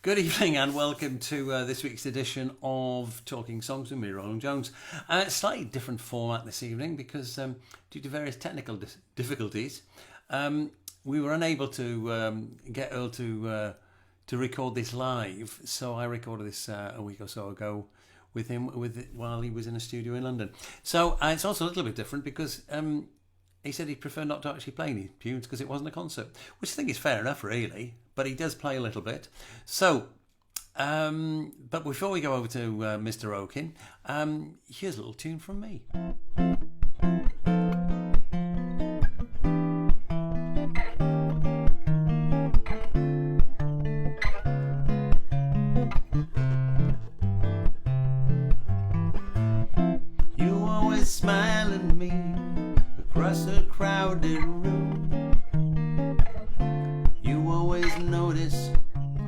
Good evening and welcome to this week's edition of Talking Songs with me, Rowland Jones. Slightly different format this evening because due to various technical difficulties, we were unable to get Earl to record this live. So I recorded this a week or so ago with him while he was in a studio in London. So it's also a little bit different because he said he'd prefer not to actually play any tunes because it wasn't a concert, which I think is fair enough, really. But he does play a little bit. So, but before we go over to Mr. Okin, here's a little tune from me. You always smile at me across a crowded room. You always notice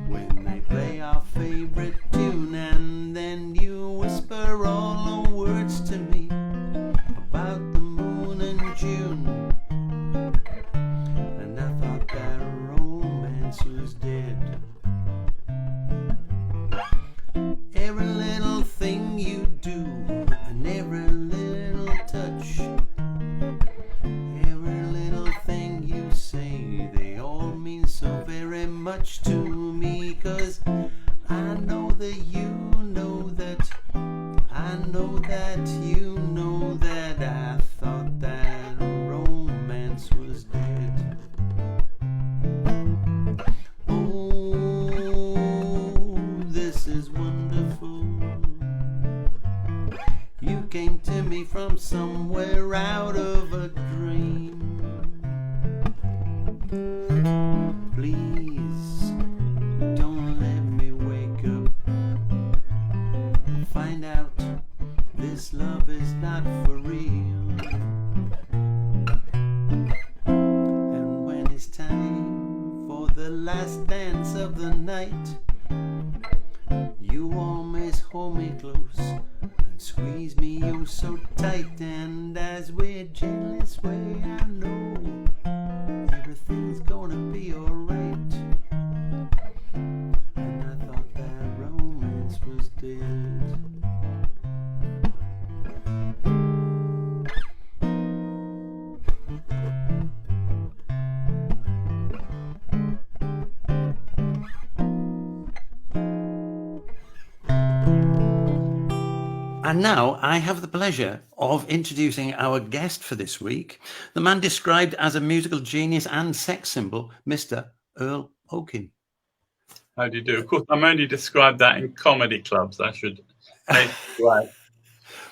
when they play our favorite tune, and then you whisper all the words to me about the moon and June. And I thought that romance was dead. Every little thing you do and every little touch, every little thing you say, they all mean so very much to me. 'Cause I know that you know that, I know that you know that I thought that romance was dead. Oh, this is wonderful. You came to me from somewhere out of a dream. Please, don't let me wake up and find out this love is not for real. And when it's time for the last dance of the night, you always hold me close and squeeze me oh so tight. And as we gently sway, I know everything's gonna be alright. And I thought that romance was dead. And now I have the pleasure of introducing our guest for this week, the man described as a musical genius and sex symbol, Mr. Earl Okin. How do you do? Of course, I'm only described that in comedy clubs. I should make it right.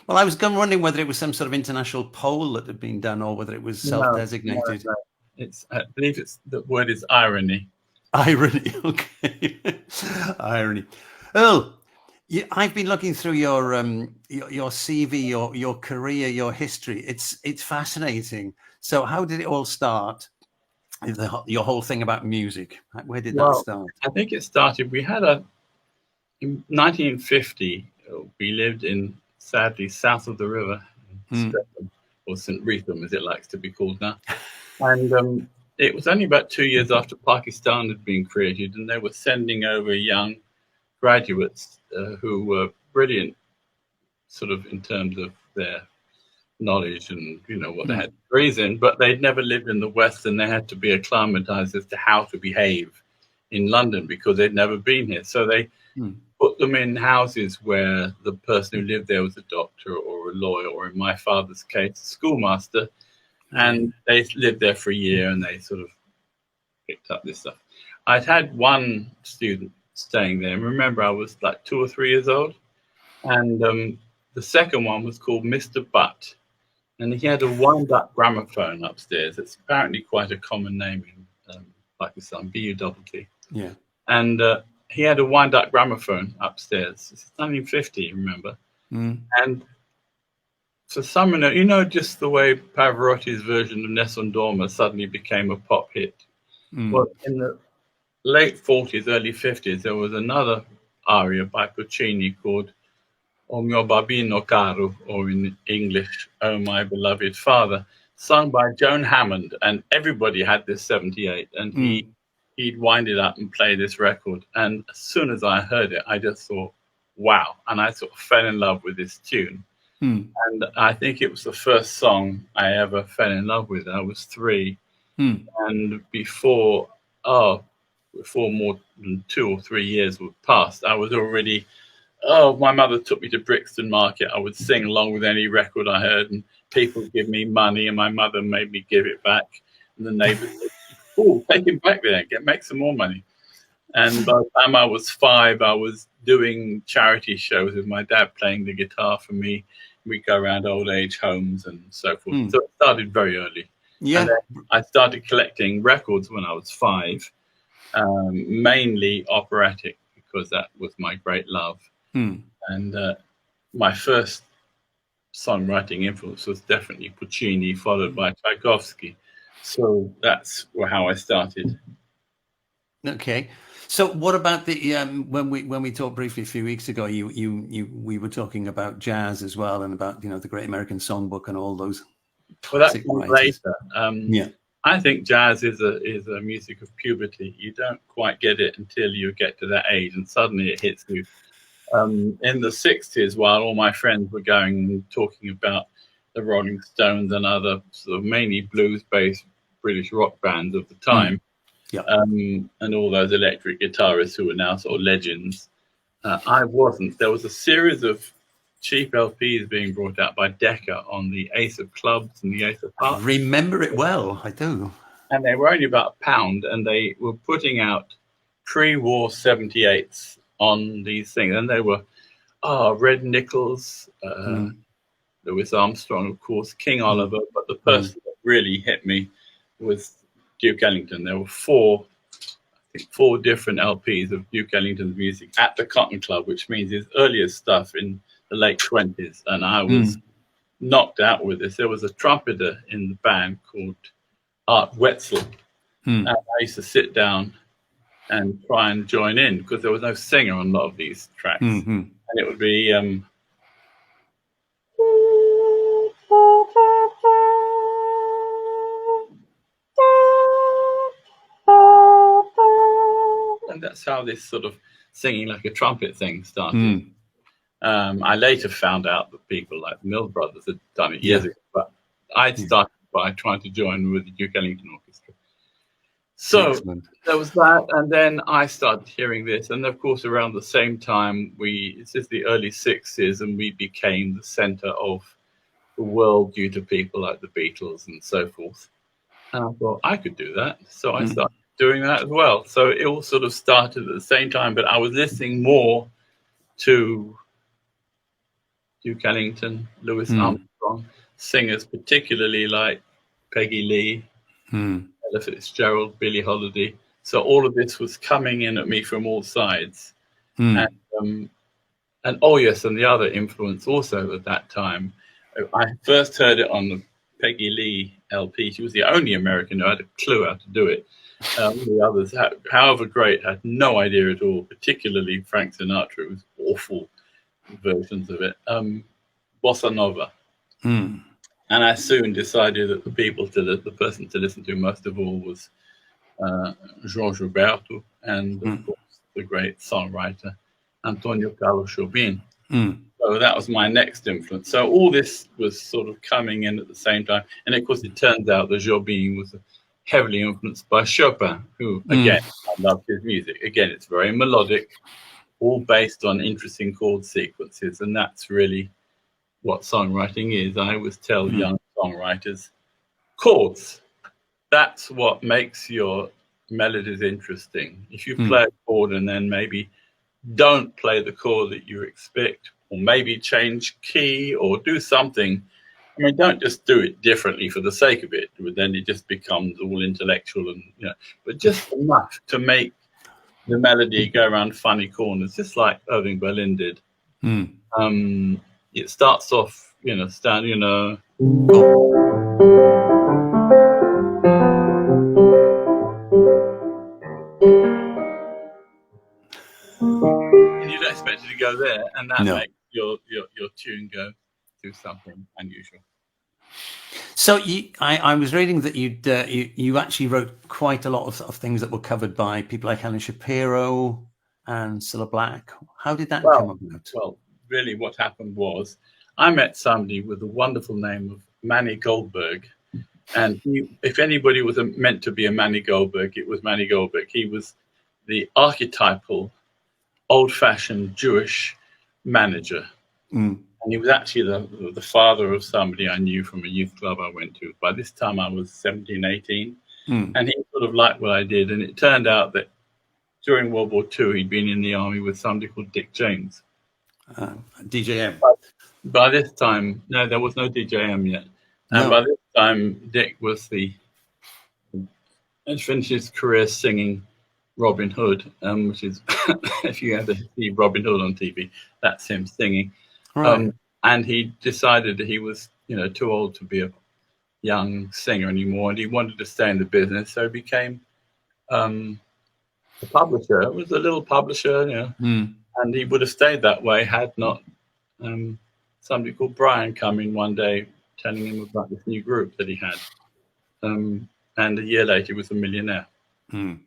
Well, I was wondering whether it was some sort of international poll that had been done or whether it was self-designated. No. It's, I believe the word is irony. Irony, okay. Irony. Earl, I've been looking through your CV, your career, your history. It's fascinating. So how did it all start? Your whole thing about music. Where did that start? I think it started. In 1950. We lived sadly south of the river, Streatham, or St. Wreatham, as it likes to be called now. And it was only about 2 years after Pakistan had been created, and they were sending over young graduates who were brilliant, sort of in terms of their knowledge and what they had degrees in, but they'd never lived in the West, and they had to be acclimatized as to how to behave in London because they'd never been here. So they put them in houses where the person who lived there was a doctor or a lawyer, or in my father's case, a schoolmaster, and they lived there for a year and they sort of picked up this stuff. I'd had one student staying there, and remember I was like 2 or 3 years old, and the second one was called Mr. Butt, and he had a wind-up gramophone upstairs. It's apparently quite a common name in Pakistan, B-U-T-T. Yeah. And he had a wind-up gramophone upstairs. It's 1950, remember? And for some reason, just the way Pavarotti's version of Nessun Dorma suddenly became a pop hit. Well, in the late 40s, early 50s, there was another aria by Puccini called O mio bambino caro, or in English, Oh My Beloved Father, sung by Joan Hammond, and everybody had this 78, and he he'd wind it up and play this record. And as soon as I heard it, I just thought, wow. And I sort of fell in love with this tune. And I think it was the first song I ever fell in love with. I was 3. And before more than 2 or 3 years would passed, I was already, my mother took me to Brixton Market. I would sing along with any record I heard, and people would give me money, and my mother made me give it back. And the neighbors said, "Oh, take it back there, make some more money." And by the time I was 5, I was doing charity shows with my dad playing the guitar for me. We'd go around old age homes and so forth. So it started very early. Yeah. And then I started collecting records when I was 5, mainly operatic, because that was my great love. And my first songwriting influence was definitely Puccini, followed by Tchaikovsky. So that's how I started. Okay. So what about the when we talked briefly a few weeks ago, we were talking about jazz as well, and about the Great American Songbook and all those. Well, that's later. Yeah. I think jazz is a music of puberty. You don't quite get it until you get to that age, and suddenly it hits you. In the 60s, while all my friends were going and talking about the Rolling Stones and other sort of mainly blues-based British rock bands of the time, and all those electric guitarists who are now sort of legends, I wasn't. There was a series of cheap LPs being brought out by Decca on the Ace of Clubs and the Ace of Hearts. I remember it well, I do. And they were only about £1, and they were putting out pre-war 78s on these things. And they were Red Nichols, Louis Armstrong, of course, King Oliver, but the person that really hit me was Duke Ellington. There were 4 different LPs of Duke Ellington's music at the Cotton Club, which means his earliest stuff in the late 20s. And I was knocked out with this. There was a trumpeter in the band called Art Wetzel. And I used to sit down and try and join in, because there was no singer on a lot of these tracks. And it would be... and that's how this sort of singing like a trumpet thing started. I later found out that people like the Mills Brothers had done it years ago, but I started by trying to join with the Duke Ellington Orchestra. So there was that, and then I started hearing this, and of course around the same time, this is the early 60s, and we became the center of the world due to people like the Beatles and so forth. And I thought I could do that, so I started doing that as well. So it all sort of started at the same time, but I was listening more to Duke Ellington, Louis Armstrong, singers particularly like Peggy Lee, Ella Fitzgerald, Billie Holiday. So all of this was coming in at me from all sides. And oh yes, and the other influence also at that time, I first heard it on the Peggy Lee LP. She was the only American who had a clue how to do it. The others, however great, had no idea at all, particularly Frank Sinatra. It was awful versions of it. Bossa Nova. And I soon decided that the person to listen to most of all was João Gilberto, and of course the great songwriter Antonio Carlos Jobim. So that was my next influence. So all this was sort of coming in at the same time. And of course, it turns out that Jobim was heavily influenced by Chopin, who, again, I loved his music. Again, it's very melodic, all based on interesting chord sequences. And that's really what songwriting is. I always tell young songwriters, chords, that's what makes your melodies interesting. If you play a chord and then maybe don't play the chord that you expect, or maybe change key or do something. I mean, don't just do it differently for the sake of it. Then it just becomes all intellectual and, but just enough to make the melody go around funny corners, just like Irving Berlin did. It starts off, and you don't expect it to go there, and that makes your tune go do something unusual. So I was reading that you actually wrote quite a lot of things that were covered by people like Helen Shapiro and Cilla Black. How did that come about? Well, really, what happened was I met somebody with the wonderful name of Manny Goldberg, and if anybody was meant to be a Manny Goldberg, it was Manny Goldberg. He was the archetypal, old-fashioned Jewish manager. And he was actually the father of somebody I knew from a youth club I went to. By this time, I was 17, 18. And he sort of liked what I did. And it turned out that during World War II, he'd been in the army with somebody called Dick James. DJM. By this time, no, there was no DJM yet. And by this time, Dick had finished his career singing Robin Hood, which is, if you ever see Robin Hood on TV, that's him singing. Right. And he decided that he was, too old to be a young singer anymore, and he wanted to stay in the business, so he became a publisher. It was a little publisher, and he would have stayed that way had not somebody called Brian come in one day telling him about this new group that he had. And a year later, he was a millionaire. And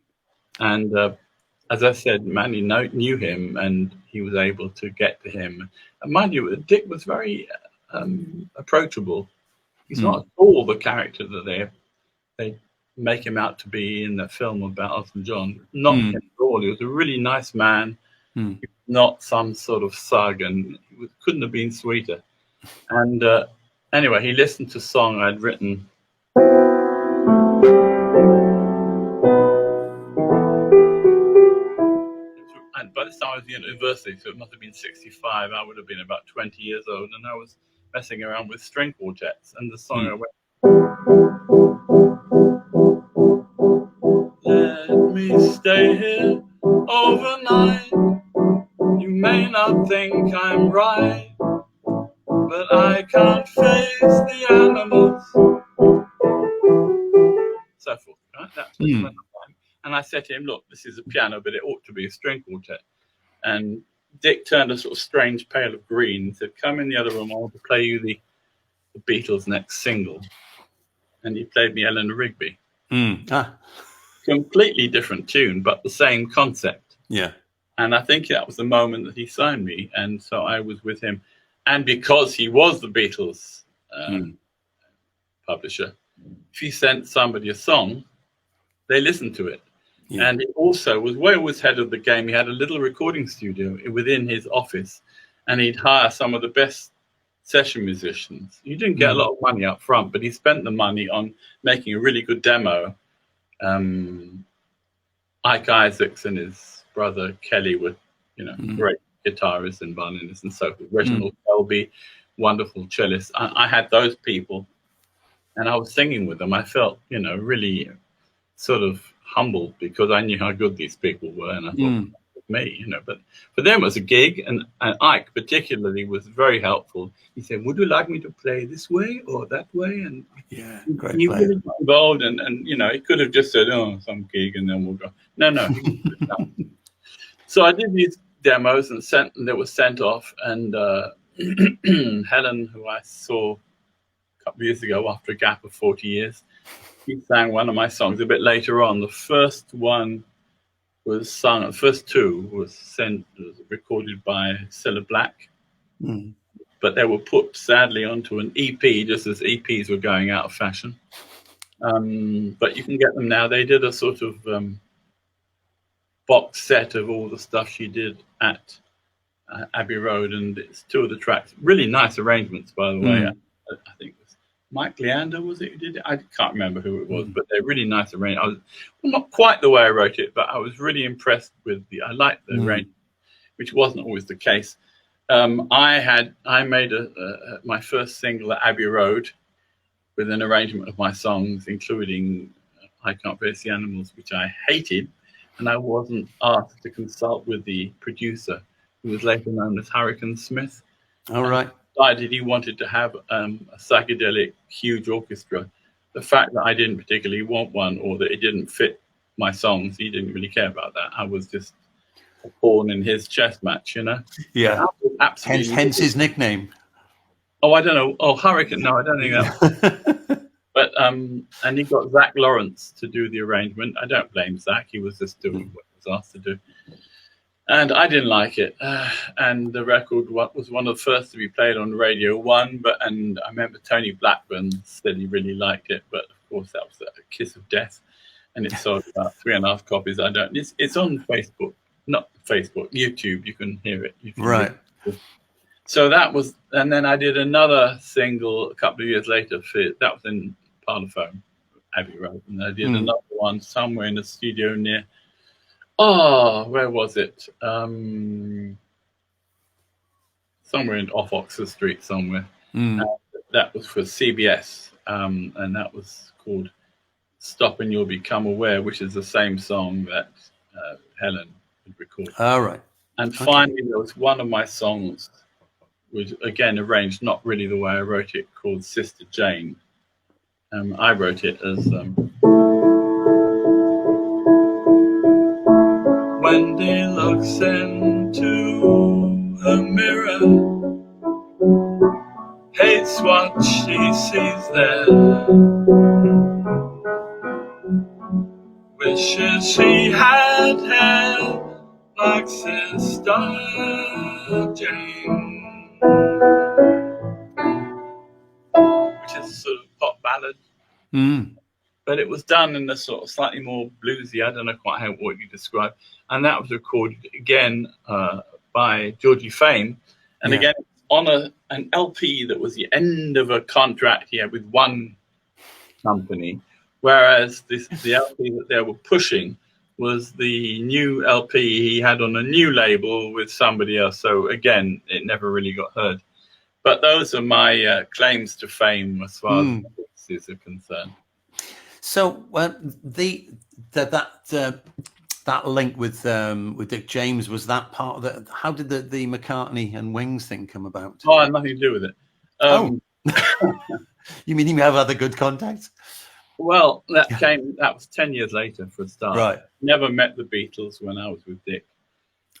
as I said, Manny knew him, and he was able to get to him. And mind you, Dick was very approachable. He's not at all the character that they make him out to be in that film about Elton John. Not him at all. He was a really nice man, not some sort of thug, and he couldn't have been sweeter. And anyway, he listened to a song I'd written. And by this time I was in university, so it must have been 65. I would have been about 20 years old, and I was messing around with string quartets. And the song I went, let me stay here overnight. You may not think I'm right, but I can't face the animals. So forth, right? That's what went on. And I said to him, look, this is a piano, but it ought to be a string quartet. And Dick turned a sort of strange pale of green and said, come in the other room, I want to play you the Beatles' next single. And he played me Eleanor Rigby. Completely different tune, but the same concept. Yeah. And I think that was the moment that he signed me. And so I was with him. And because he was the Beatles publisher, if he sent somebody a song, they listened to it. Yeah. And he also was way always ahead of the game. He had a little recording studio within his office, and he'd hire some of the best session musicians. You didn't get a lot of money up front, but he spent the money on making a really good demo. Ike Isaacs and his brother Kelly were, great guitarists and violinists and so forth. Reginald Selby, wonderful cellist. I had those people, and I was singing with them. I felt, really sort of humbled because I knew how good these people were, and I thought, me, but for them it was a gig, and Ike particularly was very helpful. He said, would you like me to play this way or that way? And great he really got involved, and he could have just said, oh, some gig, and then we'll go. No. So I did these demos and they were sent off, and Helen, who I saw a couple of years ago after a gap of 40 years, he sang one of my songs a bit later on. The first one was sung, the first two was recorded by Cilla Black, but they were put sadly onto an EP just as EPs were going out of fashion. But you can get them now. They did a sort of box set of all the stuff she did at Abbey Road, and it's two of the tracks. Really nice arrangements, by the way. I think Mike Leander was it who did it? I can't remember who it was, but they're really nice arrangements. Not quite the way I wrote it, but I was really impressed with I liked the arrangement, which wasn't always the case. I made my first single at Abbey Road with an arrangement of my songs, including I Can't Face the Animals, which I hated, and I wasn't asked to consult with the producer, who was later known as Hurricane Smith. All right. Decided he wanted to have a psychedelic huge orchestra. The fact that I didn't particularly want one, or that it didn't fit my songs, he didn't really care about that. I was just a pawn in his chess match, Yeah. Absolutely. Hence his nickname. Oh, I don't know. Oh, Hurricane. No, I don't think that. And he got Zach Lawrence to do the arrangement. I don't blame Zach. He was just doing what he was asked to do. And I didn't like it. And the record was one of the first to be played on Radio 1. And I remember Tony Blackburn said he really liked it. But, of course, that was a kiss of death. And it sold about 3.5 copies. It's on Facebook. Not Facebook, YouTube. You can hear it. Right. So that was, and then I did another single a couple of years later. That was in Parlophone, Abbey Road. And I did another one somewhere in a studio near, where was it? Somewhere off Oxford Street somewhere. That was for CBS. And that was called Stop and You'll Become Aware, which is the same song that Helen had recorded. All right. And finally, there was one of my songs, was again arranged not really the way I wrote it, called Sister Jane. I wrote it as Wendy looks into a mirror, hates what she sees there, wishes she had hair like Sister Jane, which is a sort of pop ballad. But it was done in a sort of slightly more bluesy, I don't know quite what you describe. And that was recorded again by Georgie Fame. And again, on an LP that was the end of a contract he had with one company, whereas the LP that they were pushing was the new LP he had on a new label with somebody else. So again, it never really got heard. But those are my claims to fame as far as this is concerned. So that link with Dick James, was that part of it? How did the McCartney and Wings thing come about? Oh, I had nothing to do with it. You mean you have other good contacts? Well, that was 10 years later for a start. Right. Never met the Beatles when I was with Dick.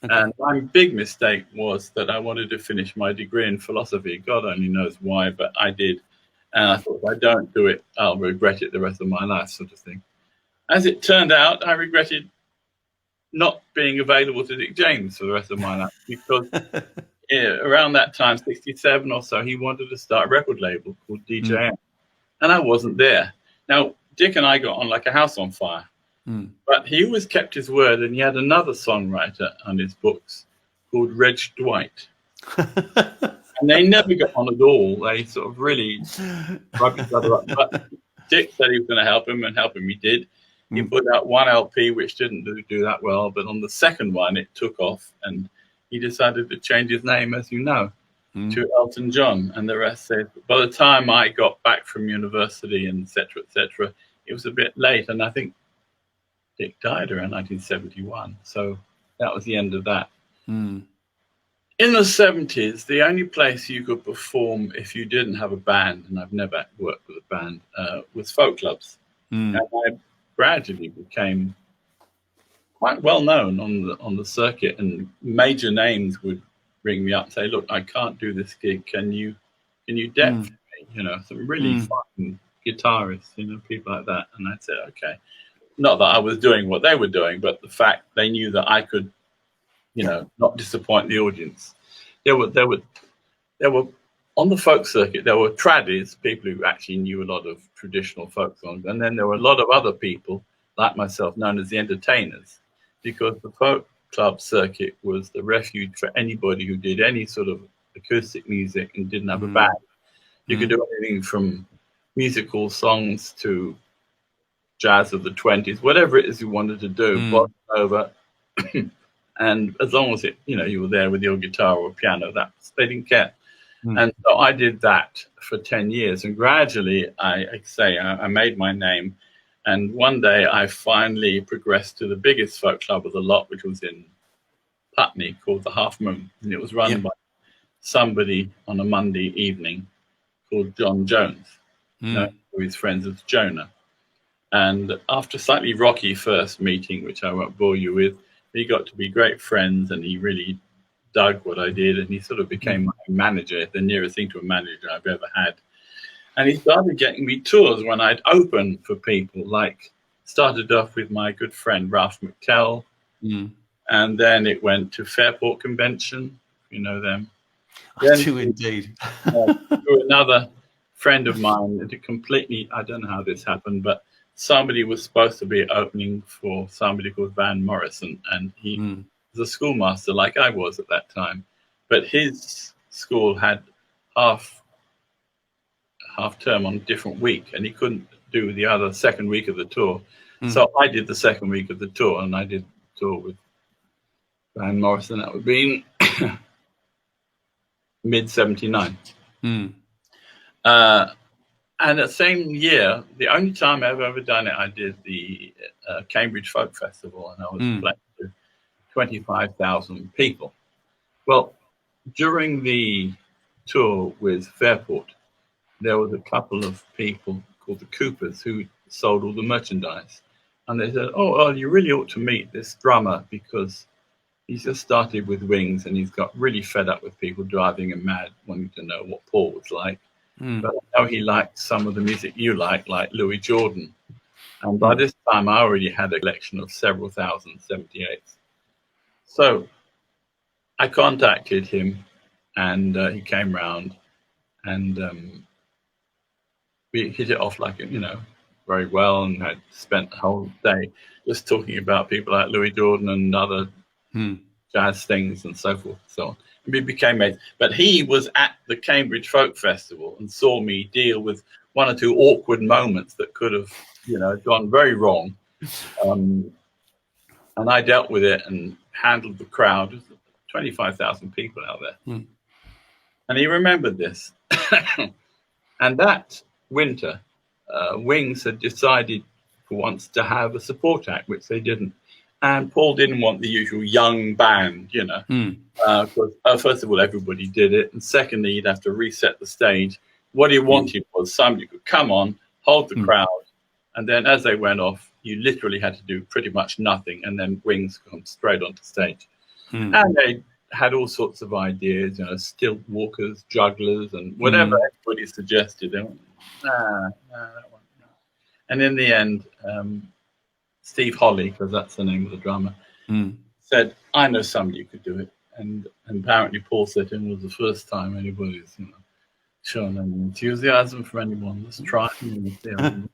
Okay. And my big mistake was that I wanted to finish my degree in philosophy. God only knows why, but I did. And I thought, if I don't do it, I'll regret it the rest of my life, sort of thing. As it turned out, I regretted not being available to Dick James for the rest of my life, because around that time, 67 or so, he wanted to start a record label called DJM. And I wasn't there. Now, Dick and I got on like a house on fire. But he always kept his word, and he had another songwriter on his books called Reg Dwight. And they never got on at all. They sort of really rubbed each other up. But Dick said he was going to help him, and help him he did. He put out one LP, which didn't do that well. But on the second one, it took off, and he decided to change his name, as you know, to Elton John. And the rest said, by the time I got back from university, and et cetera, it was a bit late. And I think Dick died around 1971. So that was the end of that. In the 70s, the only place you could perform if you didn't have a band, and I've never worked with a band, was folk clubs. And I gradually became quite well known on the circuit, and major names would ring me up and say, "Look, I can't do this gig. Can you dep for me?" You know, some really fun guitarists, people like that. And I'd say, "Okay." Not that I was doing what they were doing, but the fact they knew that I could, not disappoint the audience. There were on the folk circuit, there were tradies, people who actually knew a lot of traditional folk songs, and then there were a lot of other people like myself known as the entertainers, because the folk club circuit was the refuge for anybody who did any sort of acoustic music and didn't have a band. You could do anything from musical songs to jazz of the 20s, whatever it is you wanted to do, bossa nova. And as long as you were there with your guitar or piano, they didn't care. And so I did that for 10 years. And gradually, I made my name. And one day I finally progressed to the biggest folk club of the lot, which was in Putney, called the Half Moon. And it was run by somebody on a Monday evening called John Jones, who his friends as Jonah. And after a slightly rocky first meeting, which I won't bore you with, we got to be great friends, and he really dug what I did, and he sort of became my manager, the nearest thing to a manager I've ever had. And he started getting me tours when I'd open for people, like started off with my good friend Ralph McTell, and then it went to Fairport Convention, you know them. I do indeed. To another friend of mine, I don't know how this happened, but somebody was supposed to be opening for somebody called Van Morrison, and he was a schoolmaster like I was at that time. But his school had half term on a different week, and he couldn't do the other second week of the tour. So I did the second week of the tour, and I did the tour with Van Morrison. That would be in mid '79. And the same year, the only time I've ever done it, I did the Cambridge Folk Festival, and I was playing to 25,000 people. Well, during the tour with Fairport, there was a couple of people called the Coopers who sold all the merchandise. And they said, oh, Earl, you really ought to meet this drummer because he's just started with Wings and he's got really fed up with people driving him mad, wanting to know what Paul was like. But I know he liked some of the music you like Louis Jordan. And by this time, I already had a collection of several thousand 78s. So I contacted him, and he came round, and we hit it off very well, and had spent the whole day just talking about people like Louis Jordan and other jazz things and so forth and so on. We became mates. But he was at the Cambridge Folk Festival and saw me deal with one or two awkward moments that could have, gone very wrong. And I dealt with it and handled the crowd. 25,000 people out there. And he remembered this. And that winter, Wings had decided for once to have a support act, which they didn't. And Paul didn't want the usual young band, because first of all, everybody did it. And secondly, he'd have to reset the stage. What he wanted was somebody who could come on, hold the crowd, and then as they went off, you literally had to do pretty much nothing, and then Wings come straight onto stage. And they had all sorts of ideas, stilt walkers, jugglers, and whatever everybody suggested. They went, nah, that one, no. And in the end, Steve Holly, because that's the name of the drummer, said, I know somebody who could do it. And apparently Paul said to him, it was the first time anybody's shown any enthusiasm for anyone. Let's try it.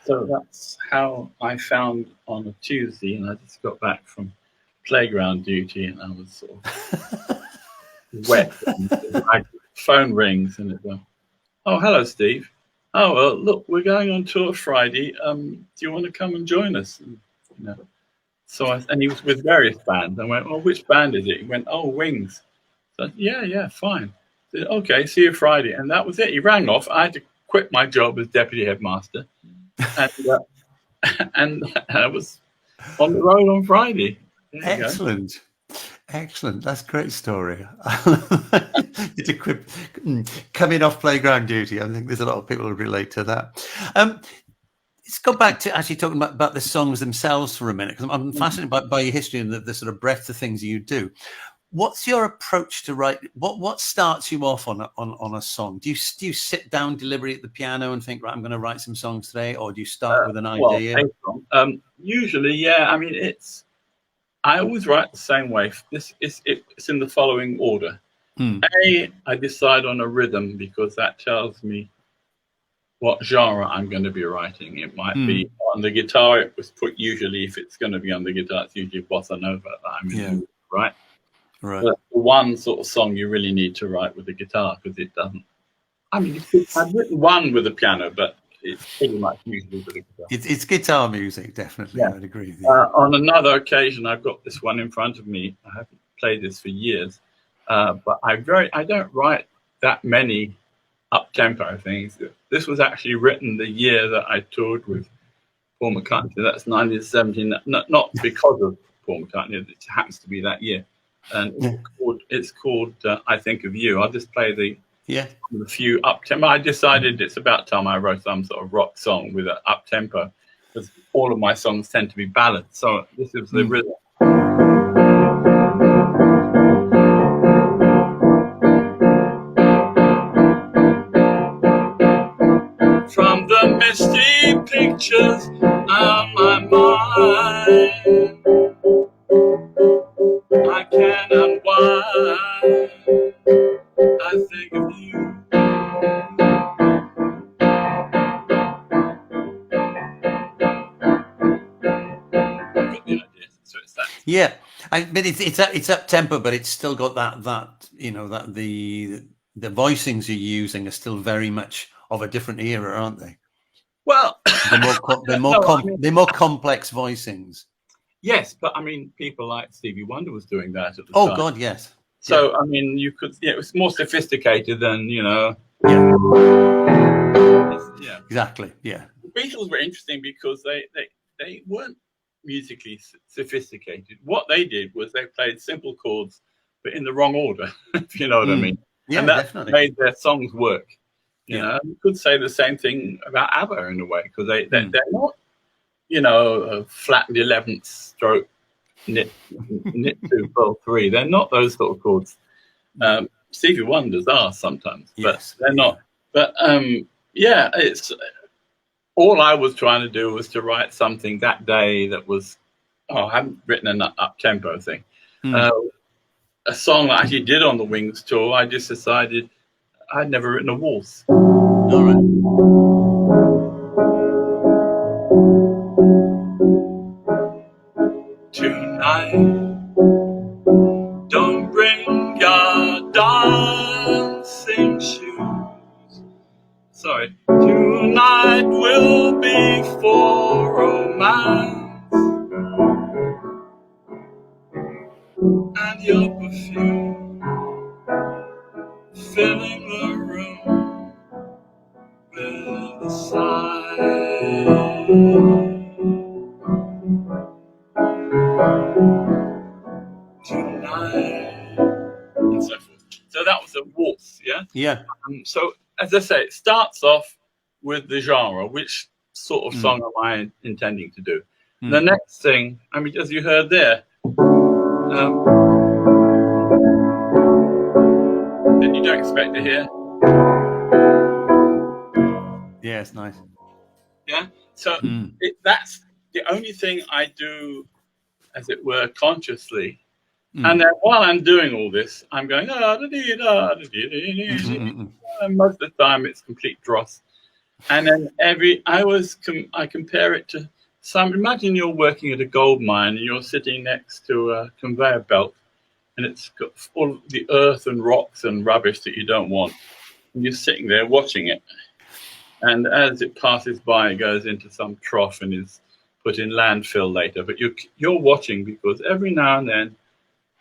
So that's how I found on a Tuesday, and I just got back from playground duty, and I was sort of wet. And my phone rings, and it goes, oh, hello, Steve. Oh, well, look, we're going on tour Friday. Do you want to come and join us? And, and he was with various bands. I went, well, which band is it? He went, oh, Wings. So yeah, fine. I said, okay, see you Friday. And that was it. He rang off. I had to quit my job as deputy headmaster. And I was on the road on Friday. Excellent. That's a great story. Coming off playground duty, I think there's a lot of people who relate to that. Let's go back to actually talking about the songs themselves for a minute, because I'm fascinated by your history and the sort of breadth of things you do. What's your approach to write? What starts you off on a song? Do you sit down deliberately at the piano and think, right, I'm going to write some songs today, or do you start with an idea? Usually, yeah. I mean, I always write the same way. It's in the following order. I decide on a rhythm because that tells me what genre I'm going to be writing. It might be on the guitar. It was put usually, if it's going to be on the guitar, it's usually bossa nova that I'm in, right? Right. But the one sort of song you really need to write with the guitar, because it doesn't. I mean, I've written one with the piano, but it's pretty much usually with the guitar. It's guitar music, definitely. Yeah. I would agree with you. On another occasion, I've got this one in front of me. I haven't played this for years, but I don't write that many up-tempo things. This was actually written the year that I toured with Paul McCartney. That's 1917. Not because of Paul McCartney. It happens to be that year. And it's called I Think of You. I'll just play the few up-tempo. I decided it's about time I wrote some sort of rock song with an up-tempo, because all of my songs tend to be ballads. So this is the rhythm. misty pictures on my mind. I can't unwind. I think of you. Got the idea. So it's that. Yeah, but it's up tempo, but it's still got that you know, that the voicings you're using are still very much of a different era, aren't they? Well, they're more complex voicings. Yes, but I mean, people like Stevie Wonder was doing that at the time. Oh God, yes. So I mean, you could. Yeah, it was more sophisticated than, you know. Yeah. Yeah. Exactly. Yeah. The Beatles were interesting because they weren't musically sophisticated. What they did was they played simple chords, but in the wrong order. If you know what I mean. Yeah, and that definitely made their songs work. You know, you could say the same thing about ABBA in a way, because they're not, you know, a flattened 11th stroke knit 2 4 3. They're not those sort of chords. Stevie Wonders are sometimes, but they're not. But yeah, it's all I was trying to do was to write something that day that was. I haven't written an up tempo thing. A song that I actually did on the Wings tour. I just decided I'd never written a waltz. All right. Tonight, don't bring your dancing shoes. Sorry. Tonight will be for romance and your perfume filling the room with a sigh. Tonight, and so forth. So that was a waltz, yeah? Yeah. So, as I say, it starts off with the genre. Which sort of song am I intending to do? The next thing, I mean, as you heard there, that you don't expect to hear. Yeah, it's nice. Yeah? So that's the only thing I do, as it were, consciously. And then while I'm doing all this, I'm going, and most of the time it's complete dross. And then I compare it to some. Imagine you're working at a gold mine and you're sitting next to a conveyor belt, and it's got all of the earth and rocks and rubbish that you don't want, and you're sitting there watching it. And as it passes by, it goes into some trough and is put in landfill later. But you're watching because every now and then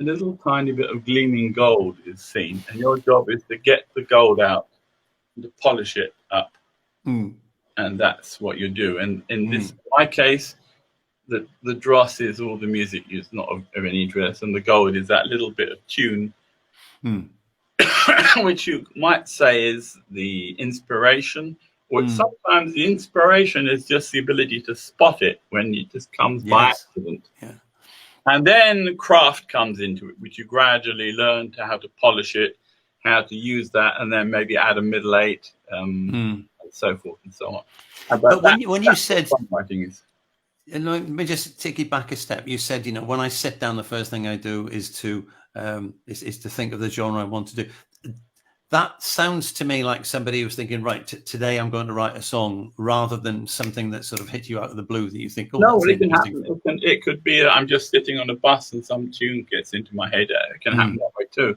a little tiny bit of gleaming gold is seen, and your job is to get the gold out and to polish it up. And that's what you do. And in my case, the dross is all the music is not of any interest, and the gold is that little bit of tune, which you might say is the inspiration. Or sometimes the inspiration is just the ability to spot it when it just comes by accident. Yeah. And then craft comes into it, which you gradually learn to how to polish it, how to use that, and then maybe add a middle eight, and so forth and so on. But when you said songwriting is, and let me just take it back a step. You said, you know, when I sit down, the first thing I do is to think of the genre I want to do. That sounds to me like somebody who's thinking, right, today I'm going to write a song, rather than something that sort of hit you out of the blue that you think, oh, no, it can happen. It could be that I'm just sitting on a bus and some tune gets into my head. It can happen that way too.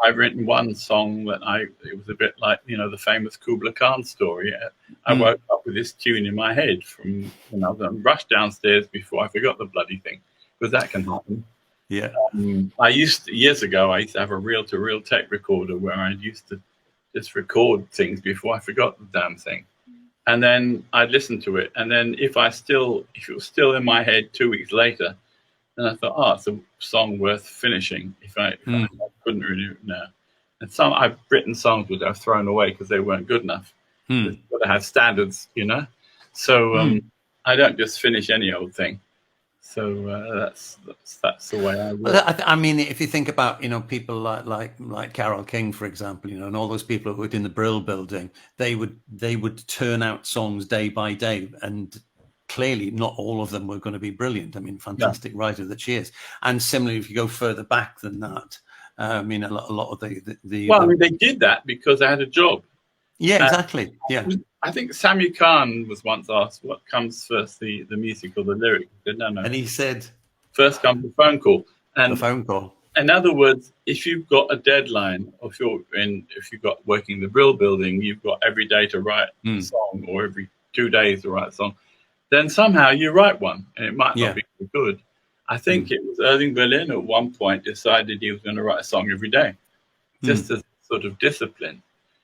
I've written one song that it was a bit like, you know, the famous Kubla Khan story. I woke up with this tune in my head from, you know, I rushed downstairs before I forgot the bloody thing, because that can happen. Yeah. Years ago, I used to have a reel-to-reel tape recorder where I used to just record things before I forgot the damn thing. And then I'd listen to it. And then if it was still in my head 2 weeks later, then I thought, it's a song worth finishing if I couldn't really know. And I've written songs which I've thrown away because they weren't good enough. But I have standards, you know. So I don't just finish any old thing. that's the way I work. Well, I mean, if you think about, people like Carole King, for example, and all those people who worked in the Brill Building, they would turn out songs day by day, and clearly not all of them were going to be brilliant. I mean, fantastic writer that she is. And similarly, if you go further back than that, I mean, a lot of the Well, I mean, they did that because they had a job. Yeah, exactly. Yeah. I think Sammy Khan was once asked, what comes first, the music or the lyric? He said, no. And he said, first comes the phone call. And the phone call. In other words, if you've got a deadline, or if you've got working the Brill Building, you've got every day to write a song, or every 2 days to write a song, then somehow you write one, and it might not be good. I think it was Irving Berlin at one point decided he was going to write a song every day, just as sort of discipline.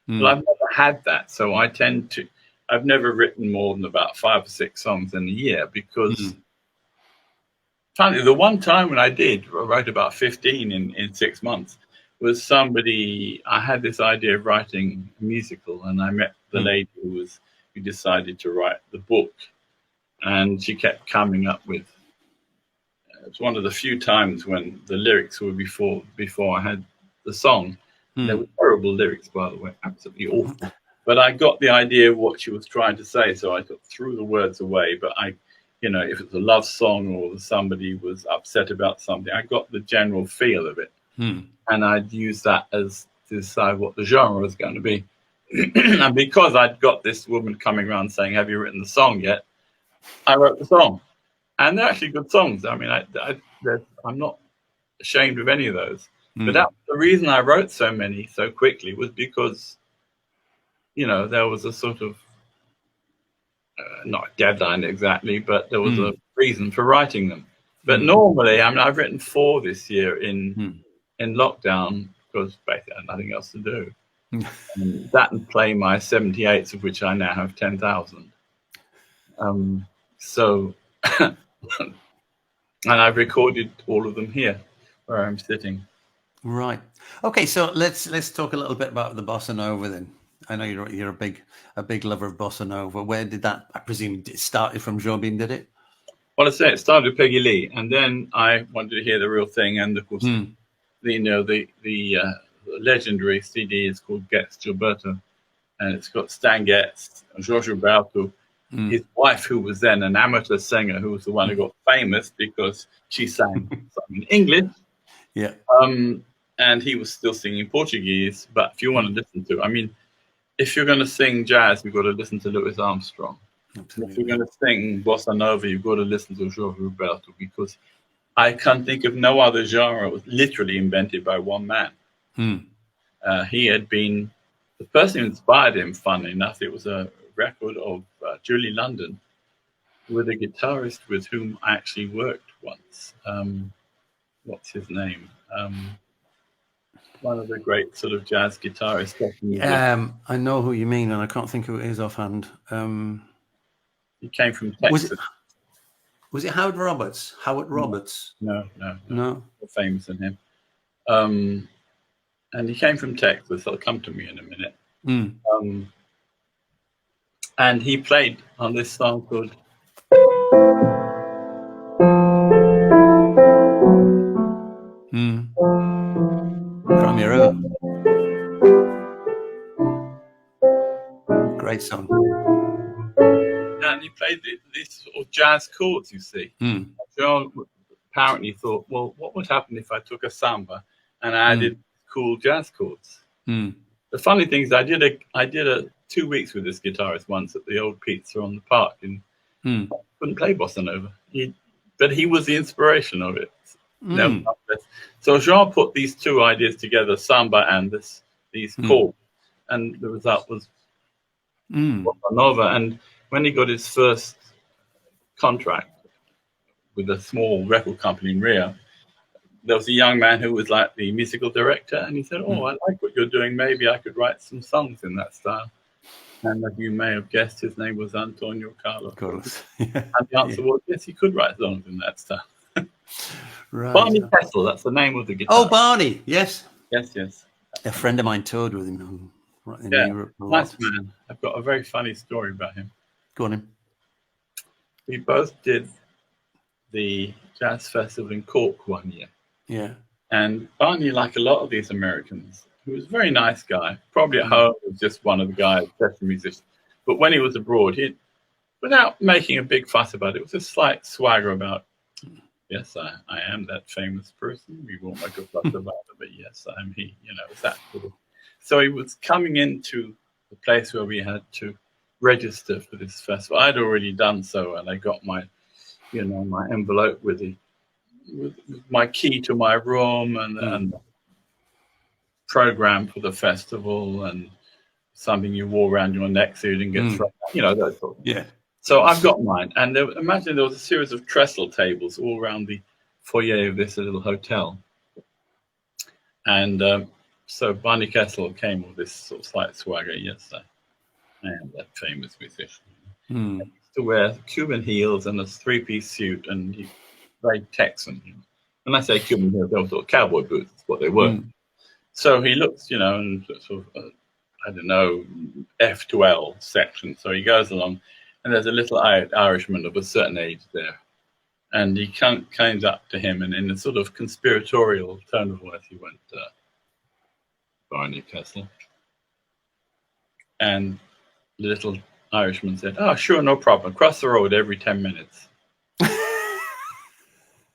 Well, I've never had that, so I've never written more than about 5 or 6 songs in a year, because finally, the one time when I wrote about 15 in 6 months, was I had this idea of writing a musical, and I met the lady who decided to write the book, and she kept coming up with, it's one of the few times when the lyrics were before I had the song. They were terrible lyrics, by the way, absolutely awful. But I got the idea of what she was trying to say, so I threw the words away. But if it's a love song or somebody was upset about something, I got the general feel of it. And I'd use that to decide what the genre was going to be. And because I'd got this woman coming around saying, have you written the song yet? I wrote the song. And they're actually good songs. I mean, I'm not ashamed of any of those. But the reason I wrote so many so quickly was because, there was a sort of, not a deadline exactly, but there was a reason for writing them. But normally, I mean, I've written 4 this year in lockdown, because basically I had nothing else to do. And that and play my 78s, of which I now have 10,000. So, and I've recorded all of them here where I'm sitting. Right. Okay. So let's talk a little bit about the bossa nova then. I know you're a big lover of bossa nova. Where did that? I presume it started from Jobim, did it? Well, I say it started with Peggy Lee, and then I wanted to hear the real thing, and of course, the legendary CD is called Getz Gilberto, and it's got Stan Getz, Jorge Roberto, his wife, who was then an amateur singer, who was the one who got famous because she sang in English. Yeah. And he was still singing Portuguese. But if you want to listen to, I mean, if you're going to sing jazz, you've got to listen to Louis Armstrong. Absolutely. If you're going to sing bossa nova, you've got to listen to Jorge Roberto, because I can't think of no other genre that was literally invented by one man. He had been the person who inspired him. Funnily enough, it was a record of Julie London with a guitarist with whom I actually worked once. What's his name? One of the great sort of jazz guitarists. I know who you mean, and I can't think who it is offhand. He came from Texas. Was it Howard Roberts? Howard Roberts? No. More famous than him. And he came from Texas. He'll come to me in a minute. And he played on this song called Crimea River. Great song. And he played these sort of jazz chords, you see. John apparently thought, well, what would happen if I took a samba and I added cool jazz chords? The funny thing is, I did a 2 weeks with this guitarist once at the old pizza on the park, and couldn't play bossa nova. But he was the inspiration of it. So Jean put these 2 ideas together, samba and these chords, and the result was bossa nova. And when he got his first contract with a small record company in Rio, there was a young man who was like the musical director, and he said, I like what you're doing. Maybe I could write some songs in that style. And as you may have guessed, his name was Antonio Carlos. And the answer was, yes, he could write songs in that style. Right. Barney Kessel, that's the name of the guitar. Oh, Barney, yes. Yes. A friend of mine toured with him in Europe. Nice man. I've got a very funny story about him. Go on in. We both did the jazz festival in Cork one year. Yeah. And Barney, like a lot of these Americans, he was a very nice guy. Probably at home was just one of the guys, session musicians. But when he was abroad, he, without making a big fuss about it, was a slight swagger about, yes, I am that famous person. We won't make a fuss about it, but yes, I'm he. You know, it's that sort of. So he was coming into the place where we had to register for this festival. I'd already done so, and I got my, you know, my envelope with my key to my room and program for the festival and something you wore around your neck so you didn't get thrown out, you know, that sort of. Yeah. So I've got mine, and imagine there was a series of trestle tables all around the foyer of this little hotel, and so Barney Kessel came with this sort of slight swagger. Yes, I am that famous musician. He used to wear Cuban heels and a three-piece suit, and he's very Texan. When I say Cuban heels, they're sort of cowboy boots. That's what they were. So he looks, you know, and sort of, I don't know, F to L section. So he goes along, and there's a little Irishman of a certain age there. And he comes up to him, and in a sort of conspiratorial tone of voice, he went, Barney Kessel. And the little Irishman said, oh, sure, no problem. Cross the road every 10 minutes.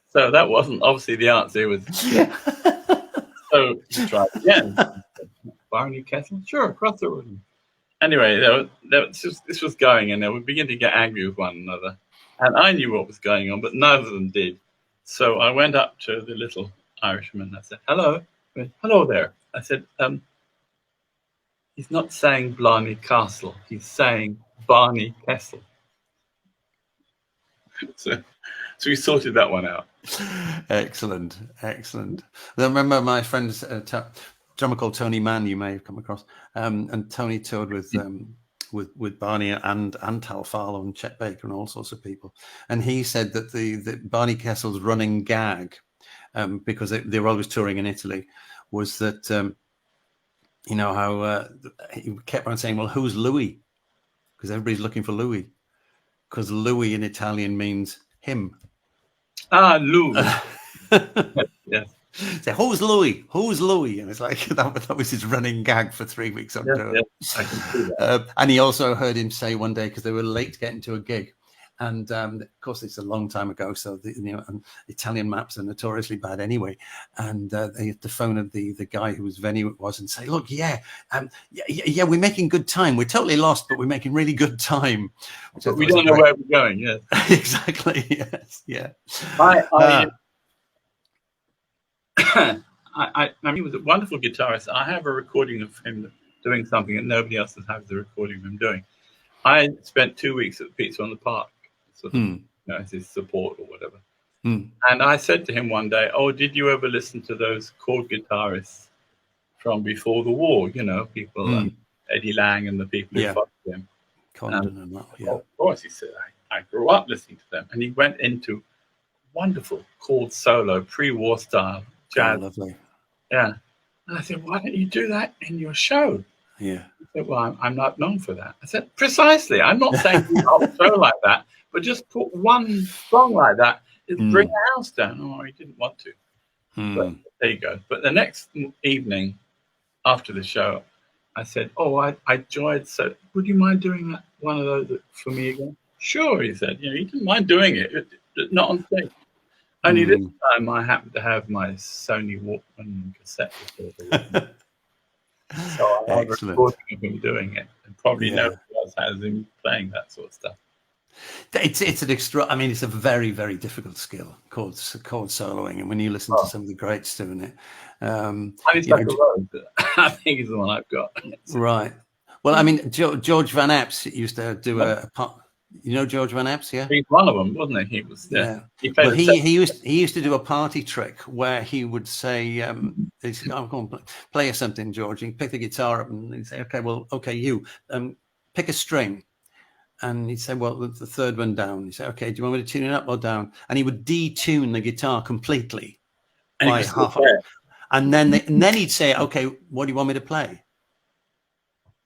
So that wasn't obviously the answer. It was, so he tried again. Barney Kessel? Sure, cross the road. Anyway, this was going, and they would begin to get angry with one another. And I knew what was going on, but none of them did. So I went up to the little Irishman. I said, hello. He went, hello there. I said, he's not saying Blarney Castle. He's saying Barney Kessel. So we sorted that one out. Excellent. I remember my friend's drummer called Tony Mann, you may have come across, and Tony toured with Barney and Tal Farlow and Chet Baker and all sorts of people. And he said that the Barney Kessel's running gag, because they were always touring in Italy, was that, you know, how he kept on saying, well, who's Louis? Because everybody's looking for Louis. Because Louis in Italian means him. Ah, Louis. Yes. Say, who's Louis? Who's Louis? And it's like that was his running gag for 3 weeks on tour. Yes, I can see that. And he also heard him say one day, because they were late getting to a gig, and of course it's a long time ago, so and Italian maps are notoriously bad anyway. And they had to phone the guy whose venue it was and say, look, yeah, we're making good time. We're totally lost, but we're making really good time. But we don't know where we're going. Yes, exactly. Yes, yeah. I mean, he was a wonderful guitarist. I have a recording of him doing something that nobody else has the recording of him doing. I spent 2 weeks at the Pizza on the Park, sort of, you know, as his support or whatever. And I said to him one day, oh, did you ever listen to those chord guitarists from before the war? You know, people, Eddie Lang and the people who fucked him. Condon and that, yeah. Of course, he said, I grew up listening to them. And he went into wonderful chord solo, pre-war style jazz. Oh, lovely. Yeah. And I said, why don't you do that in your show? Yeah. He said, well, I'm not known for that. I said, precisely. I'm not saying do a whole show like that, but just put one song like that. It'd bring the house down. Oh, he didn't want to. But there you go. But the next evening after the show, I said, oh, I enjoyed, so would you mind doing that, one of those for me again? Sure, he said. You know, he didn't mind doing it, not on stage. Only this time I happened to have my Sony Walkman cassette recorder. So I was recording of him doing it, and probably nobody else has him playing that sort of stuff. It's an extra. I mean, it's a very, very difficult skill chord soloing, and when you listen to some of the greats doing it, I think is the one I've got. Right. Well, I mean, George Van Apps used to do a part. You know George Van Apps, yeah? He's one of them, wasn't he? He was yeah. He used to do a party trick where he would say, "I'm going to play us something, George." He'd pick the guitar up and he'd say, "Okay, you pick a string." And he'd say, "Well, the third one down." He'd say, "Okay, do you want me to tune it up or down?" And he would detune the guitar completely by half. And then he'd say, "Okay, what do you want me to play?"